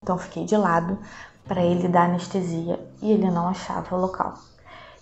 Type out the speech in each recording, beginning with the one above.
Então eu fiquei de lado para ele dar anestesia e ele não achava o local.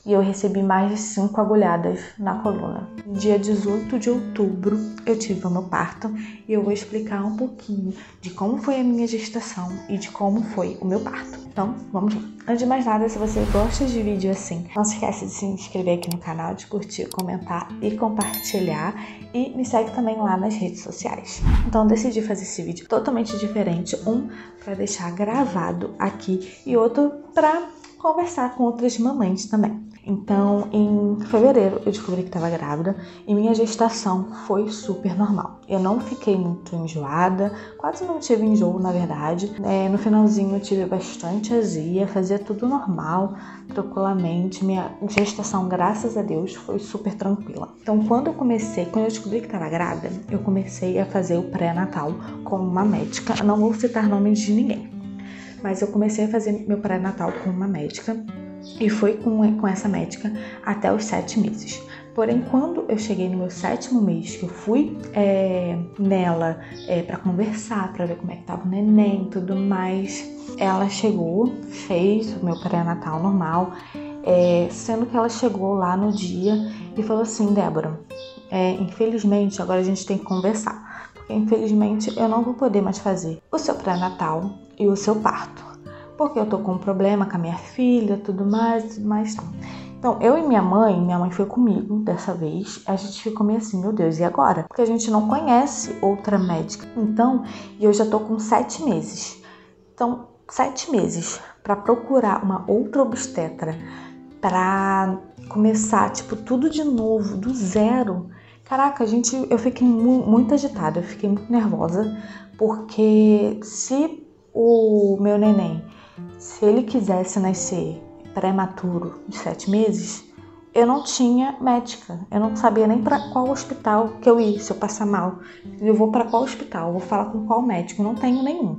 E eu recebi mais de 5 agulhadas na coluna. No dia 18 de outubro eu tive o meu parto e eu vou explicar um pouquinho de como foi a minha gestação e de como foi o meu parto. Então, vamos lá. Antes de mais nada, se você gosta de vídeo assim, não se esquece de se inscrever aqui no canal, de curtir, comentar e compartilhar. E me segue também lá nas redes sociais. Então, eu decidi fazer esse vídeo totalmente diferente. Um, para deixar gravado aqui e outro para conversar com outras mamães também. Então, em fevereiro, eu descobri que estava grávida e minha gestação foi super normal. Eu não fiquei muito enjoada, quase não tive enjoo, na verdade. No finalzinho, eu tive bastante azia, fazia tudo normal, tranquilamente. Minha gestação, graças a Deus, foi super tranquila. Então, quando eu descobri que estava grávida, eu comecei a fazer o pré-natal com uma médica. Não vou citar nomes de ninguém, mas eu comecei a fazer meu pré-natal com uma médica. E foi com essa médica até os 7 meses. Porém, quando eu cheguei no meu 7º mês, que eu fui nela para conversar, para ver como é que tava o neném e tudo mais, ela chegou, fez o meu pré-natal normal, sendo que ela chegou lá no dia e falou assim: Débora, infelizmente agora a gente tem que conversar, porque infelizmente eu não vou poder mais fazer o seu pré-natal e o seu parto, porque eu tô com um problema com a minha filha, tudo mais. Então, eu e minha mãe foi comigo dessa vez, a gente ficou meio assim, meu Deus, e agora? Porque a gente não conhece outra médica. Então, eu já tô com 7 meses. Então, 7 meses para procurar uma outra obstetra, para começar, tudo de novo, do zero. Caraca, eu fiquei muito agitada, eu fiquei muito nervosa, porque se o meu neném, se ele quisesse nascer prematuro de 7 meses, eu não tinha médica. Eu não sabia nem para qual hospital que eu ia, se eu passar mal. Eu vou para qual hospital? Eu vou falar com qual médico? Não tenho nenhum.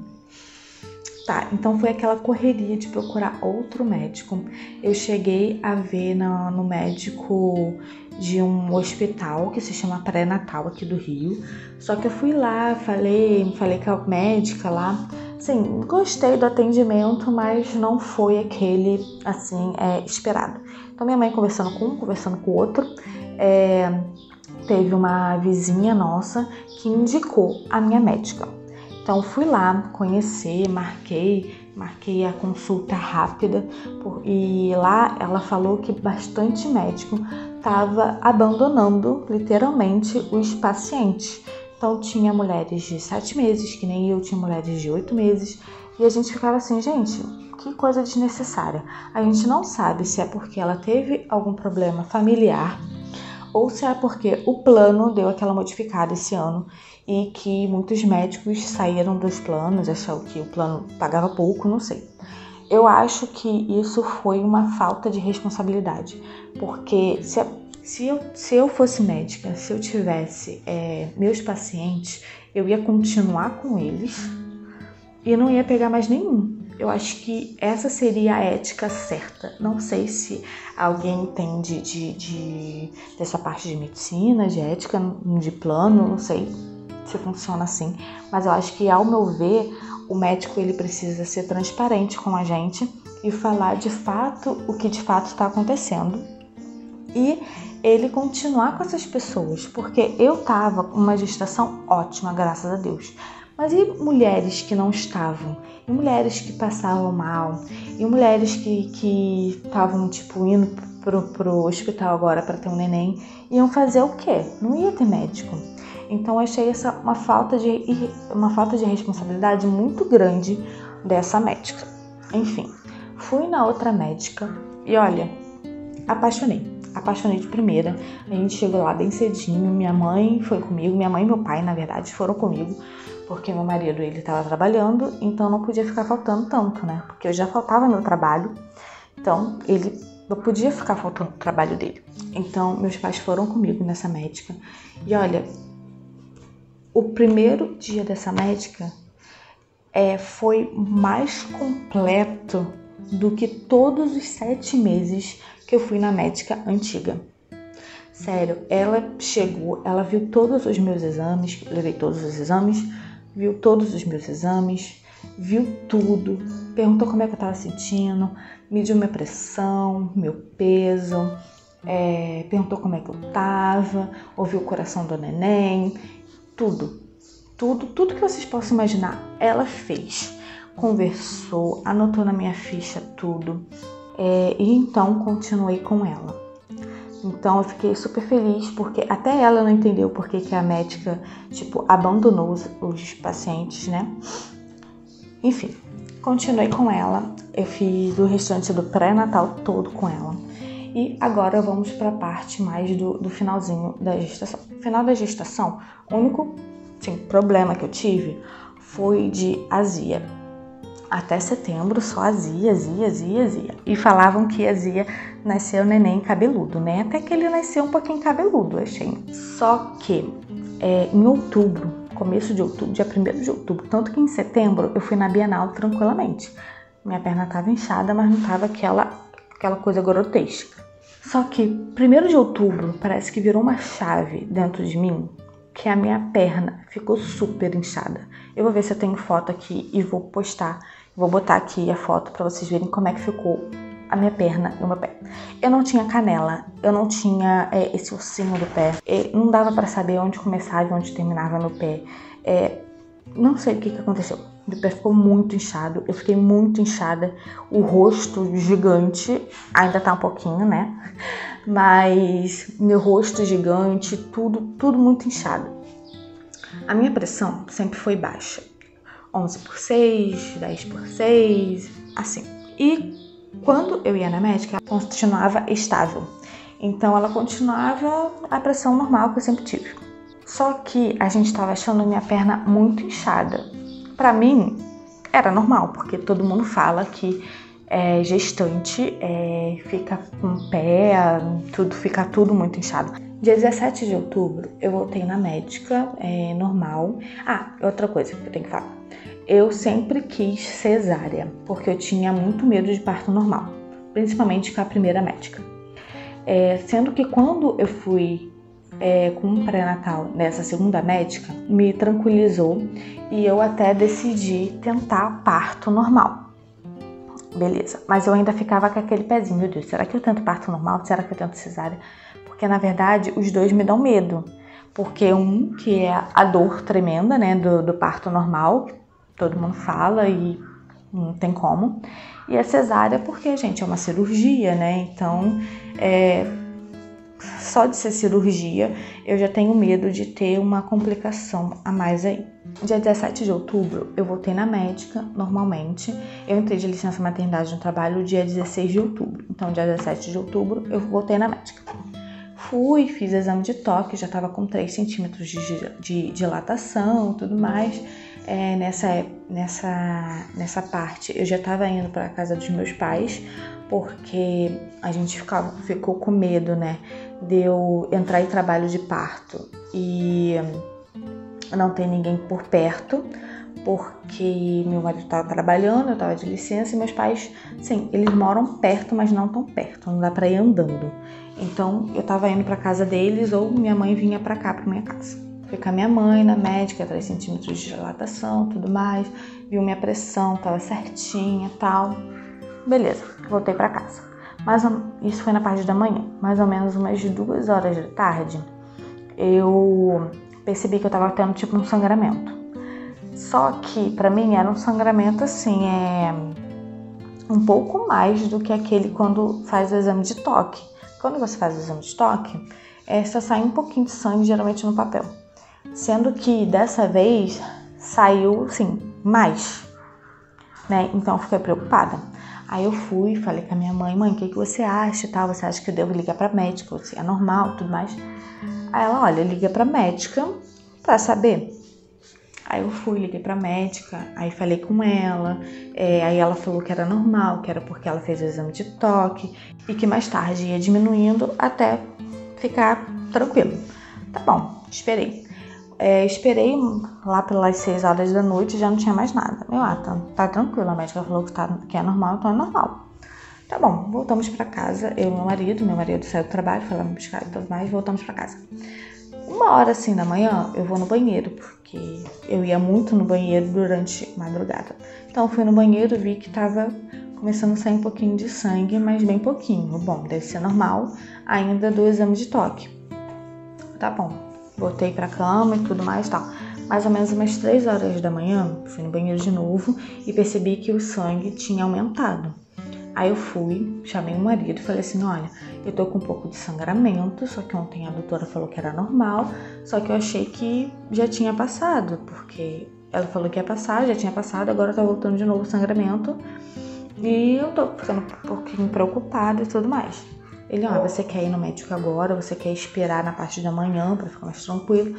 Tá, então foi aquela correria de procurar outro médico. Eu cheguei a ver no médico de um hospital que se chama Pré-Natal aqui do Rio. Só que eu fui lá, falei com a médica lá. Sim, gostei do atendimento, mas não foi aquele, assim, esperado. Então, minha mãe conversando com o outro, teve uma vizinha nossa que indicou a minha médica. Então, fui lá conhecer, marquei a consulta rápida e lá ela falou que bastante médico estava abandonando, literalmente, os pacientes. Então, tinha mulheres de 7 meses, que nem eu, tinha mulheres de 8 meses. E a gente ficava assim, gente, que coisa desnecessária. A gente não sabe se é porque ela teve algum problema familiar ou se é porque o plano deu aquela modificada esse ano e que muitos médicos saíram dos planos, acharam que o plano pagava pouco, não sei. Eu acho que isso foi uma falta de responsabilidade, porque se eu fosse médica, se eu tivesse meus pacientes, eu ia continuar com eles e não ia pegar mais nenhum. Eu acho que essa seria a ética certa. Não sei se alguém entende dessa parte de medicina, de ética, de plano, não sei se funciona assim. Mas eu acho que, ao meu ver, o médico ele precisa ser transparente com a gente e falar de fato o que de fato está acontecendo. E ele continuar com essas pessoas, porque eu tava com uma gestação ótima, graças a Deus. Mas e mulheres que não estavam? E mulheres que passavam mal? E mulheres que estavam, indo pro hospital agora para ter um neném? Iam fazer o quê? Não ia ter médico. Então eu achei essa uma falta de responsabilidade muito grande dessa médica. Enfim, fui na outra médica e olha, apaixonei de primeira. A gente chegou lá bem cedinho, minha mãe foi comigo, minha mãe e meu pai, na verdade, foram comigo, porque meu marido, ele estava trabalhando, então não podia ficar faltando tanto, né? Porque eu já faltava meu trabalho, então ele não podia ficar faltando o trabalho dele. Então, meus pais foram comigo nessa médica. E olha, o primeiro dia dessa médica foi mais completo do que todos os 7 meses que eu fui na médica antiga. Sério, ela chegou, ela viu todos os meus exames, levei todos os exames, viu todos os meus exames, viu tudo, perguntou como é que eu estava sentindo, mediu minha pressão, meu peso, perguntou como é que eu estava, ouviu o coração do neném, tudo que vocês possam imaginar, ela fez. Conversou, anotou na minha ficha tudo, e então continuei com ela. Então eu fiquei super feliz, porque até ela não entendeu por que a médica, abandonou os pacientes, né? Enfim, continuei com ela, eu fiz o restante do pré-natal todo com ela. E agora vamos para a parte mais do finalzinho da gestação. No final da gestação, o único problema que eu tive foi de azia. Até setembro só azia. E falavam que azia nasceu neném cabeludo, né? Até que ele nasceu um pouquinho cabeludo, achei. Só que em outubro, começo de outubro, dia 1º de outubro, tanto que em setembro eu fui na Bienal tranquilamente. Minha perna estava inchada, mas não estava aquela coisa grotesca. Só que 1º de outubro parece que virou uma chave dentro de mim, que a minha perna ficou super inchada. Eu vou ver se eu tenho foto aqui e vou postar. Vou botar aqui a foto para vocês verem como é que ficou a minha perna e o meu pé. Eu não tinha canela, eu não tinha esse ossinho do pé. Não dava para saber onde começava e onde terminava meu pé. Não sei o que aconteceu. Meu pé ficou muito inchado, eu fiquei muito inchada. O rosto gigante, ainda tá um pouquinho, né? Mas meu rosto gigante, tudo muito inchado. A minha pressão sempre foi baixa. 11/6, 10/6, assim. E quando eu ia na médica, ela continuava estável. Então ela continuava a pressão normal que eu sempre tive. Só que a gente estava achando minha perna muito inchada. Pra mim, era normal, porque todo mundo fala que gestante fica com o pé, fica tudo muito inchado. Dia 17 de outubro, eu voltei na médica, normal. Outra coisa que eu tenho que falar. Eu sempre quis cesárea, porque eu tinha muito medo de parto normal, principalmente com a primeira médica. Sendo que quando eu fui com um pré-natal nessa segunda médica, me tranquilizou e eu até decidi tentar parto normal. Beleza, mas eu ainda ficava com aquele pezinho, meu Deus, será que eu tento parto normal? Será que eu tento cesárea? Porque na verdade os dois me dão medo, porque que é a dor tremenda, né, do parto normal, todo mundo fala e não tem como, e a cesárea porque, gente, é uma cirurgia, né, então só de ser cirurgia, eu já tenho medo de ter uma complicação a mais aí. Dia 17 de outubro, eu voltei na médica, normalmente. Eu entrei de licença maternidade no trabalho dia 16 de outubro. Então, dia 17 de outubro, eu voltei na médica. Fui, fiz exame de toque, já estava com 3 centímetros de dilatação e tudo mais. Nessa parte, eu já estava indo para a casa dos meus pais, porque a gente ficou com medo, né, de eu entrar em trabalho de parto e não ter ninguém por perto, porque meu marido estava trabalhando, eu estava de licença e meus pais, sim, eles moram perto, mas não tão perto, não dá para ir andando. Então eu estava indo para casa deles ou minha mãe vinha para cá, para minha casa. Fui com a minha mãe na médica, 3 centímetros de dilatação, tudo mais, viu minha pressão, estava certinha e tal. Beleza, voltei para casa. Isso foi na parte da manhã, mais ou menos umas 2 horas da tarde, eu percebi que eu tava tendo um sangramento. Só que pra mim era um sangramento assim, um pouco mais do que aquele quando faz o exame de toque. Quando você faz o exame de toque, só sai um pouquinho de sangue, geralmente no papel. Sendo que dessa vez saiu, assim, mais, né? Então eu fiquei preocupada. Aí eu fui, falei com a minha mãe, o que você acha e tal? Você acha que eu devo ligar pra médica? Se é normal e tudo mais? Aí ela, olha, liga pra médica pra saber. Aí eu fui, liguei pra médica, aí falei com ela, aí ela falou que era normal, que era porque ela fez o exame de toque e que mais tarde ia diminuindo até ficar tranquilo. Tá bom, esperei. Esperei lá pelas 6 horas da noite e já não tinha mais nada. Tá tranquilo, a médica falou que é normal, então é normal. Tá bom, voltamos pra casa, eu e meu marido saiu do trabalho, foi lá me buscar e tudo mais, voltamos pra casa. 1 hora assim da manhã, eu vou no banheiro, porque eu ia muito no banheiro durante a madrugada. Então eu fui no banheiro e vi que tava começando a sair um pouquinho de sangue, mas bem pouquinho. Bom, deve ser normal ainda do exame de toque. Tá bom, voltei pra cama e tudo mais e tal. Mais ou menos umas 3 horas da manhã, fui no banheiro de novo e percebi que o sangue tinha aumentado. Aí eu fui, chamei o marido e falei assim, olha, eu tô com um pouco de sangramento, só que ontem a doutora falou que era normal, só que eu achei que já tinha passado, porque ela falou que ia passar, já tinha passado, agora tá voltando de novo o sangramento e eu tô ficando um pouquinho preocupada e tudo mais. Ele, você quer ir no médico agora, você quer esperar na parte da manhã pra ficar mais tranquilo?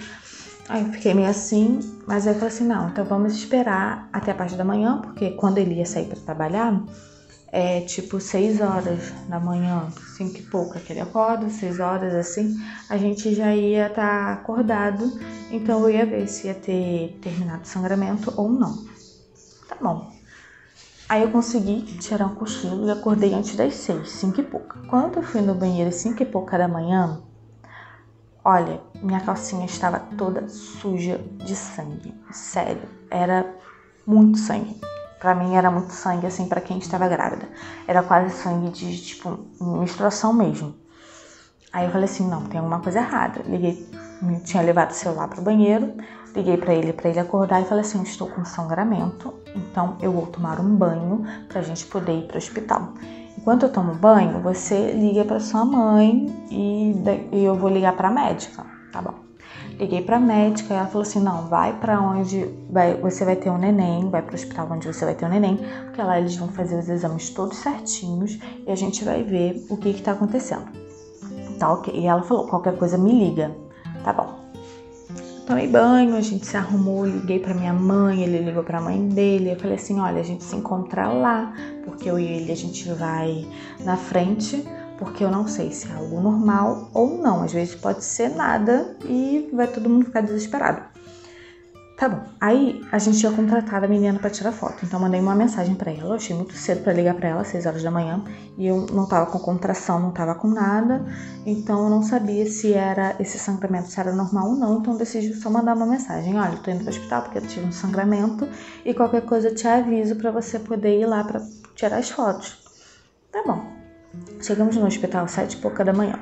Aí eu fiquei meio assim, mas aí eu falei assim, não, então vamos esperar até a parte da manhã, porque quando ele ia sair pra trabalhar, é tipo 6 horas da manhã, 5 e pouca que ele acorda, 6 horas assim, a gente já ia estar acordado, então eu ia ver se ia ter terminado o sangramento ou não. Tá bom. Aí eu consegui tirar um cochilo e acordei antes das 6, 5 e pouca. Quando eu fui no banheiro 5 e pouca da manhã, olha, minha calcinha estava toda suja de sangue. Sério, era muito sangue. Pra mim era muito sangue, assim, pra quem estava grávida. Era quase sangue de, tipo, menstruação mesmo. Aí eu falei assim, não, tem alguma coisa errada. Liguei, tinha levado o celular pro banheiro, liguei pra ele acordar e falei assim, estou com sangramento, então eu vou tomar um banho pra gente poder ir pro hospital. Enquanto eu tomo banho, você liga pra sua mãe e eu vou ligar pra médica, tá bom? Liguei pra médica e ela falou assim, não, vai pra onde você vai ter um neném, vai pro hospital onde você vai ter um neném, porque lá eles vão fazer os exames todos certinhos e a gente vai ver o que tá acontecendo. Tá ok. E ela falou, qualquer coisa me liga, tá bom. Tomei banho, a gente se arrumou, liguei pra minha mãe, ele ligou pra mãe dele, eu falei assim, olha, a gente se encontra lá, porque eu e ele, a gente vai na frente, porque eu não sei se é algo normal ou não, às vezes pode ser nada e vai todo mundo ficar desesperado. Tá bom, aí a gente tinha contratado a menina pra tirar foto, então eu mandei uma mensagem pra ela, eu achei muito cedo pra ligar pra ela, 6 horas da manhã, e eu não tava com contração, não tava com nada, então eu não sabia se era esse sangramento, se era normal ou não, então eu decidi só mandar uma mensagem, olha, eu tô indo pro hospital porque eu tive um sangramento e qualquer coisa eu te aviso pra você poder ir lá pra tirar as fotos. Tá bom, chegamos no hospital 7 e pouca da manhã.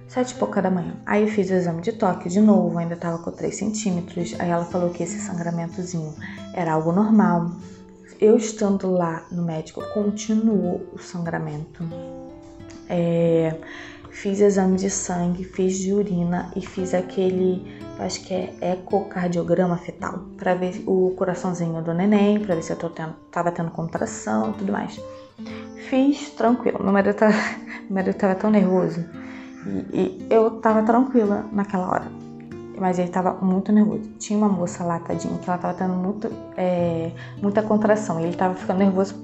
7 e pouca da manhã. Aí eu fiz o exame de toque de novo, ainda tava com 3 centímetros. Aí ela falou que esse sangramentozinho era algo normal. Eu estando lá no médico, continuou o sangramento. Fiz exame de sangue, fiz de urina e fiz aquele, acho que é ecocardiograma fetal, pra ver o coraçãozinho do neném, pra ver se eu tava tendo contração e tudo mais. Fiz tranquilo. Meu marido tava tão nervoso. E eu tava tranquila naquela hora, mas ele tava muito nervoso. Tinha uma moça lá, tadinha, que ela tava tendo muita contração, e ele tava ficando nervoso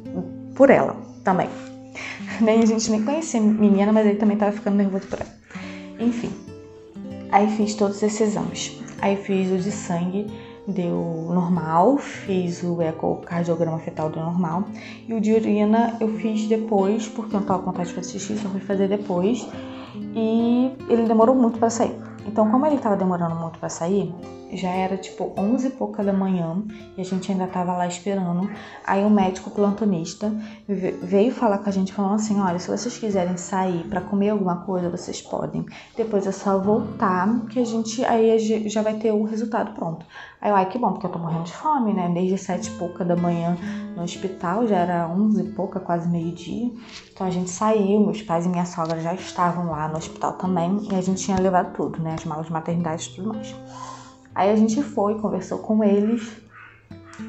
por ela também. A gente nem conhecia a menina, mas ele também tava ficando nervoso por ela. Enfim, aí fiz todos esses exames. Aí fiz o de sangue, deu normal, fiz o ecocardiograma fetal, deu normal, e o de urina eu fiz depois, porque eu não tava com vontade de fazer xixi, só fui fazer depois. E ele demorou muito para sair. Então, como ele tava demorando muito para sair, já era tipo 11 e pouca da manhã e a gente ainda tava lá esperando. Aí o médico plantonista veio falar com a gente, falando assim, olha, se vocês quiserem sair para comer alguma coisa, vocês podem. Depois é só voltar, que aí já vai ter o resultado pronto. Aí eu, ai, que bom, porque eu tô morrendo de fome, né? Desde 7 e pouca da manhã no hospital, já era 11 e pouca, quase meio-dia. Então a gente saiu, meus pais e minha sogra já estavam lá no hospital também, e a gente tinha levado tudo, né? As malas de maternidade e tudo mais. Aí a gente foi, conversou com eles,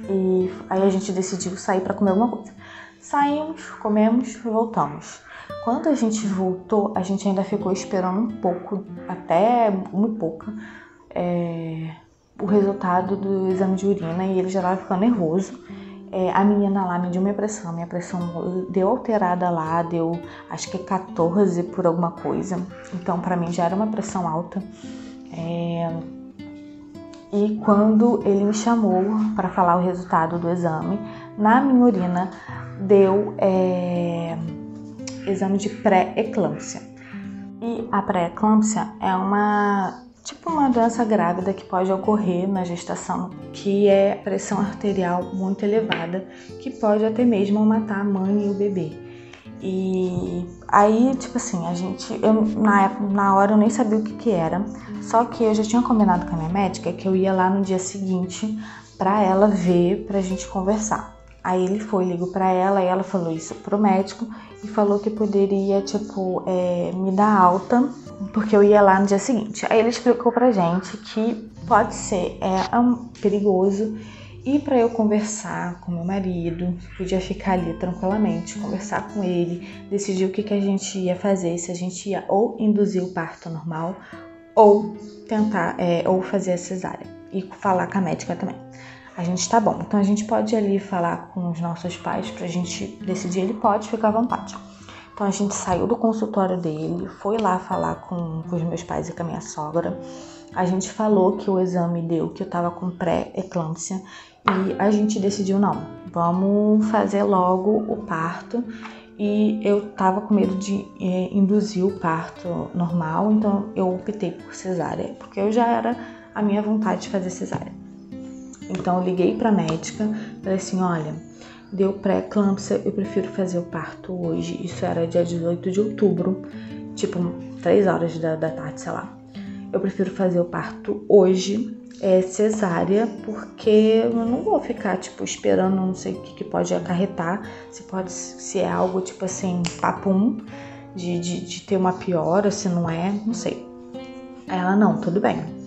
e aí a gente decidiu sair pra comer alguma coisa. Saímos, comemos e voltamos. Quando a gente voltou, a gente ainda ficou esperando um pouco, até muito pouca, o resultado do exame de urina, e ele já estava ficando nervoso. A menina lá mediu minha pressão deu alterada lá, deu acho que 14 por alguma coisa, então pra mim já era uma pressão alta. E quando ele me chamou para falar o resultado do exame, na minha urina deu exame de pré-eclâmpsia. E a pré-eclâmpsia é uma tipo uma doença grávida que pode ocorrer na gestação, que é pressão arterial muito elevada, que pode até mesmo matar a mãe e o bebê. E aí, tipo assim, na hora eu nem sabia o que era, só que eu já tinha combinado com a minha médica que eu ia lá no dia seguinte pra ela ver, pra gente conversar. Aí ele ligou pra ela e ela falou isso pro médico e falou que poderia, me dar alta, porque eu ia lá no dia seguinte. Aí ele explicou pra gente que pode ser perigoso. E para eu conversar com meu marido, podia ficar ali tranquilamente, conversar com ele, decidir o que a gente ia fazer, se a gente ia ou induzir o parto normal ou tentar, ou fazer a cesárea. E falar com a médica também. A gente tá bom, então a gente pode ir ali falar com os nossos pais pra gente decidir, ele pode ficar à vontade. Então a gente saiu do consultório dele, foi lá falar com os meus pais e com a minha sogra. A gente falou que o exame deu que eu tava com pré-eclâmpsia e a gente decidiu não, vamos fazer logo o parto. E eu tava com medo de induzir o parto normal, então eu optei por cesárea, porque eu já era a minha vontade de fazer cesárea. Então eu liguei pra médica, falei assim, olha, deu pré-eclâmpsia, eu prefiro fazer o parto hoje. Isso era dia 18 de outubro, 3 horas da tarde, sei lá. Eu prefiro fazer o parto hoje, cesárea, porque eu não vou ficar, esperando, não sei o que pode acarretar, se é algo, papum, de ter uma piora, se não é, não sei. Aí ela, não, tudo bem.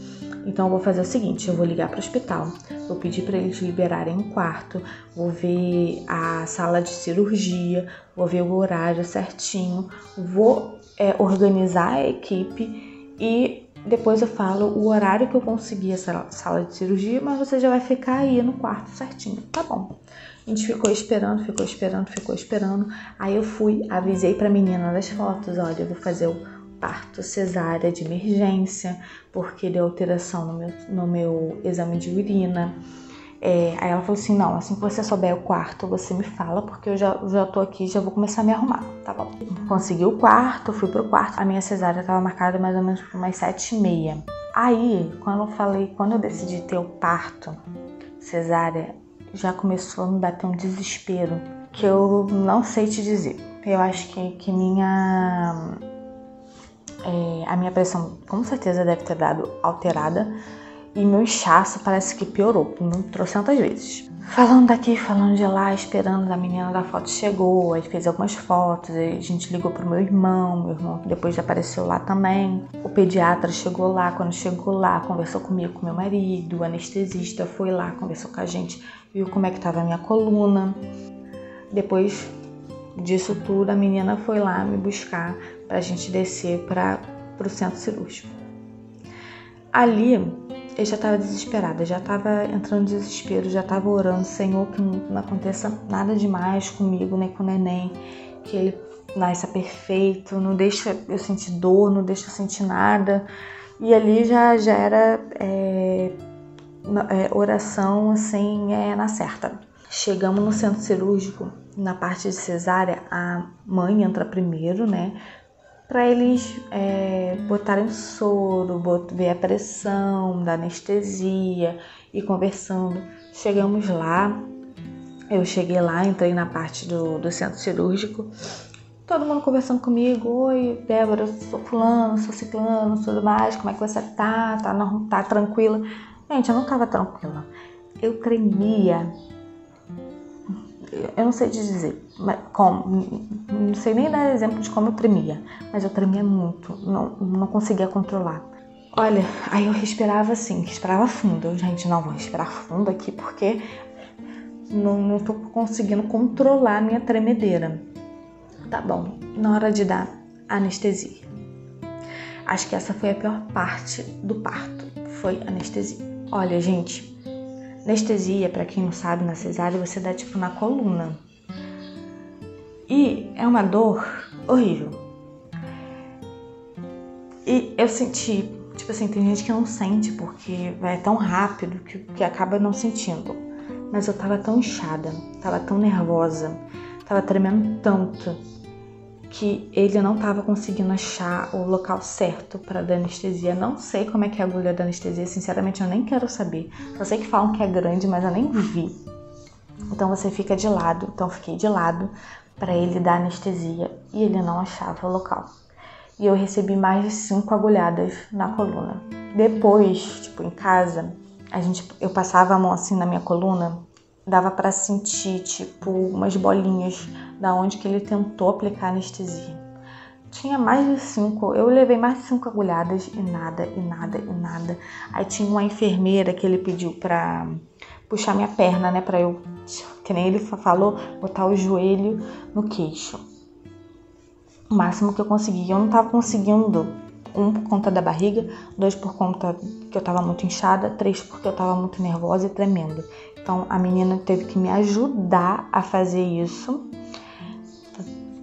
Então eu vou fazer o seguinte, eu vou ligar para o hospital, vou pedir para eles liberarem um quarto, vou ver a sala de cirurgia, vou ver o horário certinho, vou organizar a equipe e depois eu falo o horário que eu consegui essa sala de cirurgia, mas você já vai ficar aí no quarto certinho. Tá bom. A gente ficou esperando. Aí eu fui, avisei pra menina das fotos, olha, eu vou fazer o parto cesárea de emergência, porque deu alteração no meu exame de urina. Aí ela falou assim, não, assim que você souber o quarto, você me fala, porque eu já tô aqui, já vou começar a me arrumar, tá bom? Consegui o quarto, fui pro quarto, a minha cesárea tava marcada mais ou menos por umas 7h30. Aí, quando eu decidi ter o parto cesárea, já começou a me bater um desespero, que eu não sei te dizer. Eu acho que a minha pressão com certeza deve ter dado alterada, e meu inchaço parece que piorou, trocentas vezes. Falando daqui, falando de lá, esperando, a menina da foto chegou, aí fez algumas fotos, aí a gente ligou pro meu irmão depois já apareceu lá também. O pediatra chegou lá, quando chegou lá, conversou comigo, com meu marido, o anestesista foi lá, conversou com a gente, viu como é que tava a minha coluna. Depois disso tudo, a menina foi lá me buscar pra gente descer pro centro cirúrgico. Ali, eu já estava desesperada, já estava entrando em desespero, já estava orando, Senhor, que não aconteça nada demais comigo, nem com o neném, que ele nasça perfeito, não deixa eu sentir dor, não deixa eu sentir nada. E ali já era oração assim, na certa. Chegamos no centro cirúrgico, na parte de cesárea, a mãe entra primeiro, né? Para eles botarem soro, ver a pressão da anestesia e conversando. Chegamos lá, eu cheguei lá, entrei na parte do centro cirúrgico, todo mundo conversando comigo, oi Débora, sou fulano, sou ciclano, tudo mais, como é que você tá? Tá tranquila? Gente, eu não tava tranquila, eu tremia. Eu não sei te dizer como, não sei nem dar exemplo de como eu tremia, mas eu tremia muito, não conseguia controlar. Olha, aí eu respirava assim, respirava fundo. Gente, não vou respirar fundo aqui porque não tô conseguindo controlar a minha tremedeira. Tá bom, na hora de dar anestesia. Acho que essa foi a pior parte do parto, foi anestesia. Olha, gente, anestesia, pra quem não sabe, na cesárea você dá na coluna. E é uma dor horrível. E eu senti, tem gente que não sente porque vai tão rápido que acaba não sentindo. Mas eu tava tão inchada, tava tão nervosa, tava tremendo tanto que ele não estava conseguindo achar o local certo para dar anestesia. Não sei como é que é a agulha da anestesia, sinceramente eu nem quero saber. Só sei que falam que é grande, mas eu nem vi. Então você fica de lado, então eu fiquei de lado para ele dar anestesia e ele não achava o local. E eu recebi mais de 5 agulhadas na coluna. Depois, em casa, eu passava a mão assim na minha coluna, dava para sentir, umas bolinhas da onde que ele tentou aplicar anestesia. Tinha mais de 5, eu levei mais de 5 agulhadas e nada, e nada, e nada. Aí tinha uma enfermeira que ele pediu pra puxar minha perna, né, pra eu, que nem ele falou, botar o joelho no queixo. O máximo que eu consegui. Eu não tava conseguindo, 1 por conta da barriga, 2 por conta que eu tava muito inchada, 3 porque eu tava muito nervosa e tremendo. Então a menina teve que me ajudar a fazer isso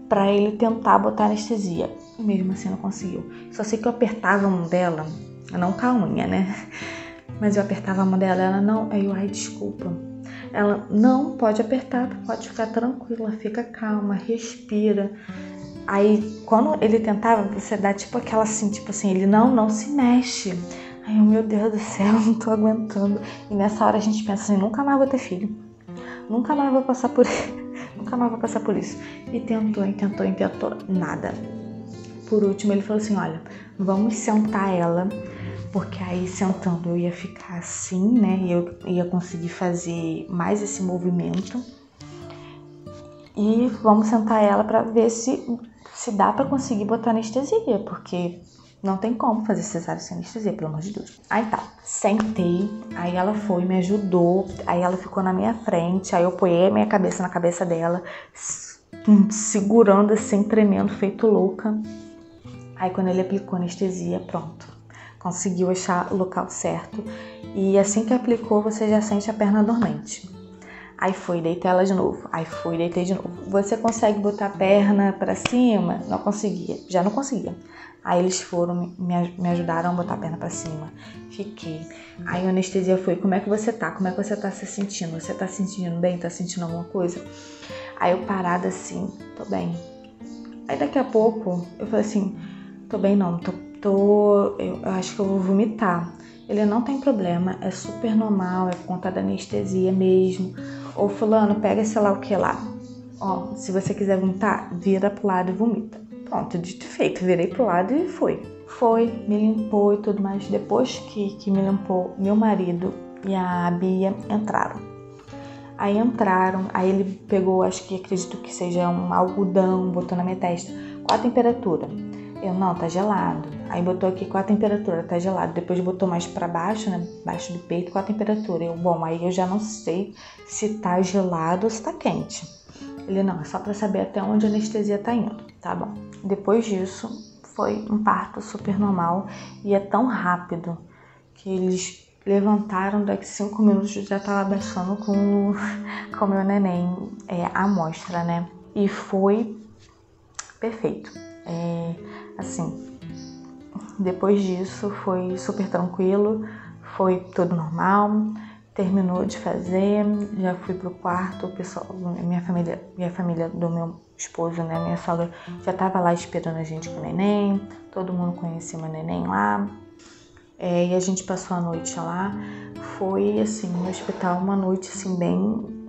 pra ele tentar botar anestesia. E mesmo assim não conseguiu. Só sei que eu apertava a mão dela, não com a unha, né? Mas eu apertava a mão dela, ela não, aí eu, ai, desculpa. Ela, não, pode apertar, pode ficar tranquila, fica calma, respira. Aí, quando ele tentava, você dá aquela assim, ele não se mexe. Aí eu, meu Deus do céu, não tô aguentando. E nessa hora a gente pensa assim, nunca mais vou ter filho. Nunca mais vou passar por nunca mais vou passar por isso. E tentou, nada. Por último, ele falou assim, olha, vamos sentar ela, porque aí sentando eu ia ficar assim, né? E eu ia conseguir fazer mais esse movimento. E vamos sentar ela pra ver se dá pra conseguir botar anestesia, porque não tem como fazer cesárea sem anestesia, pelo amor de Deus. Aí tá, sentei, aí ela foi, me ajudou, aí ela ficou na minha frente, aí eu apoiei a minha cabeça na cabeça dela, segurando assim, tremendo, feito louca. Aí quando ele aplicou anestesia, pronto, conseguiu achar o local certo. E assim que aplicou, você já sente a perna dormente. Aí foi, deitei ela de novo. Aí foi, deitei de novo. Você consegue botar a perna pra cima? Não conseguia, já não conseguia. Aí eles foram, me ajudaram a botar a perna pra cima. Fiquei. Aí a anestesia foi, como é que você tá? Como é que você tá se sentindo? Você tá se sentindo bem? Tá sentindo alguma coisa? Aí eu parada assim, tô bem. Aí daqui a pouco, eu falei assim, tô bem não, eu acho que eu vou vomitar. Ele, não tem problema, é super normal, é por conta da anestesia mesmo. Ou fulano, pega sei lá o que lá. Ó, se você quiser vomitar, vira pro lado e vomita. Pronto, dito e feito, virei pro lado e foi. Foi, me limpou e tudo mais. Depois que me limpou, meu marido e a Bia entraram. Aí entraram, aí ele pegou, acredito que seja um algodão, botou na minha testa. Qual a temperatura? Eu, não, tá gelado. Aí botou aqui, qual a temperatura? Tá gelado. Depois botou mais pra baixo, né? Baixo do peito, qual a temperatura? Eu, bom, aí eu já não sei se tá gelado ou se tá quente. Ele, não, é só pra saber até onde a anestesia tá indo. Tá bom. Depois disso, foi um parto super normal e é tão rápido que eles levantaram, daqui 5 minutos já tava abaixando com o meu neném, a amostra, né? E foi perfeito. Assim, depois disso foi super tranquilo, foi tudo normal, terminou de fazer, já fui pro quarto, o pessoal, minha família do meu esposo, né, minha sogra já tava lá esperando a gente com o neném, todo mundo conhecia meu neném lá, e a gente passou a noite lá. Foi assim, no hospital, uma noite assim bem...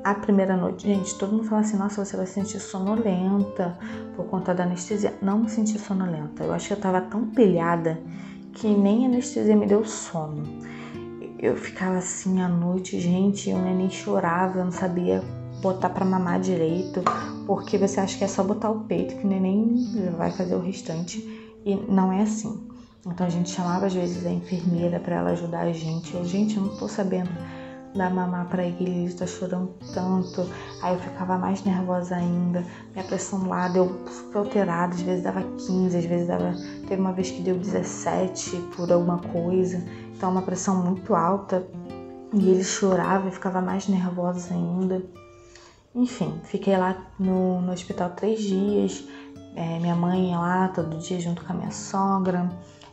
A primeira noite, gente, todo mundo fala assim, nossa, você vai se sentir sonolenta por conta da anestesia. Não me senti sonolenta, eu acho que eu tava tão pilhada que nem a anestesia me deu sono. Eu ficava assim à noite, gente, o neném chorava, eu não sabia botar pra mamar direito, porque você acha que é só botar o peito que o neném vai fazer o restante, e não é assim. Então a gente chamava às vezes a enfermeira pra ela ajudar a gente. Eu não tô sabendo dar mamar pra ele tá chorando tanto. Aí eu ficava mais nervosa ainda, minha pressão lá deu super alterada, às vezes dava 15, às vezes dava... Teve uma vez que deu 17 por alguma coisa, então uma pressão muito alta, e ele chorava e ficava mais nervosa ainda. Enfim, fiquei lá no hospital 3 dias, minha mãe ia lá todo dia junto com a minha sogra.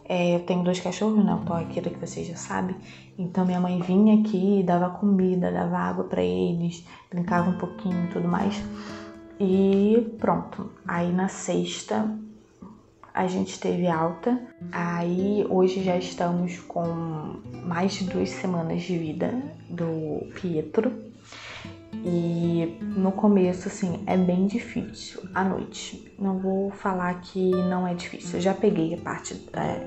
Eu tenho 2 cachorros, né? O Toqueira, que vocês já sabem. Então minha mãe vinha aqui, dava comida, dava água pra eles, brincava um pouquinho e tudo mais. E pronto. Aí na sexta a gente teve alta. Aí hoje já estamos com mais de 2 semanas de vida do Pietro. E no começo, assim, é bem difícil à noite. Não vou falar que não é difícil. Eu já peguei a parte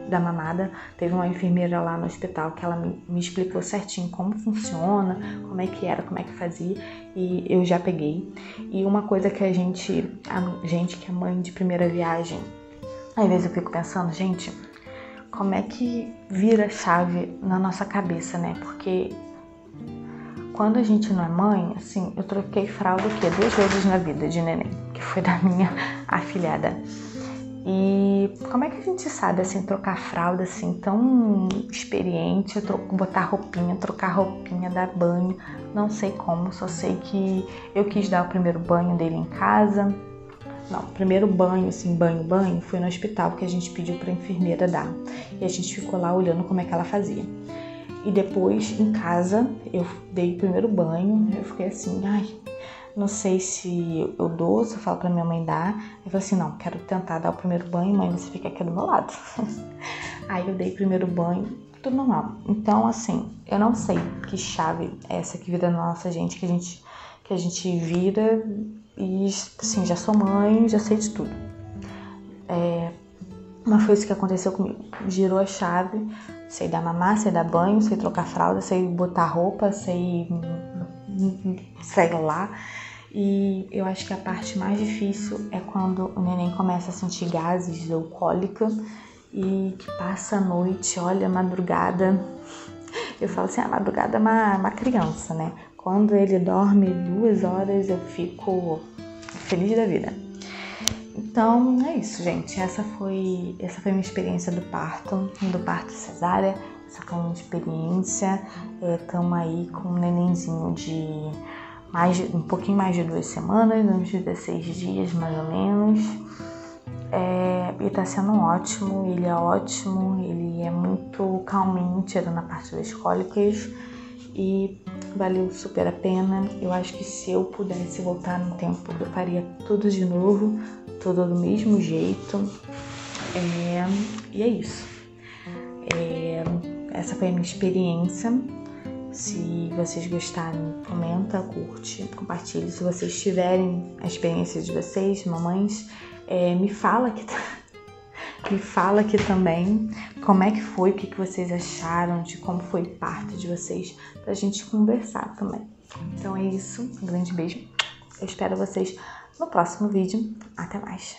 da mamada. Teve uma enfermeira lá no hospital que ela me explicou certinho como funciona, como é que era, como é que fazia. E eu já peguei. E uma coisa que a gente que é mãe de primeira viagem, às vezes eu fico pensando, gente, como é que vira a chave na nossa cabeça, né? Porque quando a gente não é mãe, assim, eu troquei fralda 2 vezes na vida de neném, que foi da minha afilhada. E como é que a gente sabe, assim, trocar fralda, assim, tão experiente, botar roupinha, trocar roupinha, dar banho, não sei como, só sei que eu quis dar o primeiro banho dele em casa. Não, o primeiro banho, assim, banho, foi no hospital, que a gente pediu pra enfermeira dar. E a gente ficou lá olhando como é que ela fazia. E depois, em casa, eu dei o primeiro banho. Eu fiquei assim, não sei se eu dou, se eu falo pra minha mãe dar. Eu falei assim, não, quero tentar dar o primeiro banho, mãe, você fica aqui do meu lado. Aí eu dei o primeiro banho, tudo normal. Então, assim, eu não sei que chave é essa que vira na nossa gente, que a gente vira e, assim, já sou mãe, já sei de tudo. Mas foi isso que aconteceu comigo. Girou a chave, sei dar mamar, sei dar banho, sei trocar fralda, sei botar roupa, sei lá. E eu acho que a parte mais difícil é quando o neném começa a sentir gases ou cólica e que passa a noite, olha, a madrugada. Eu falo assim, a madrugada é uma criança, né? Quando ele dorme 2 horas, eu fico feliz da vida. Então é isso, gente. Essa foi a minha experiência do parto cesárea. Essa foi a minha experiência. Estamos aí com um nenenzinho de um pouquinho mais de 2 semanas, uns 16 dias mais ou menos. E tá sendo ótimo, ele é ótimo, ele é muito calminho, tirando a parte das cólicas. E valeu super a pena. Eu acho que se eu pudesse voltar no tempo, eu faria tudo de novo, tudo do mesmo jeito. E é isso. Essa foi a minha experiência. Se vocês gostarem, comenta, curte, compartilhe. Se vocês tiverem a experiência de vocês, mamães, me fala aqui também como é que foi, o que vocês acharam, de como foi parte de vocês, pra gente conversar também. Então é isso, um grande beijo. Eu espero vocês no próximo vídeo. Até mais!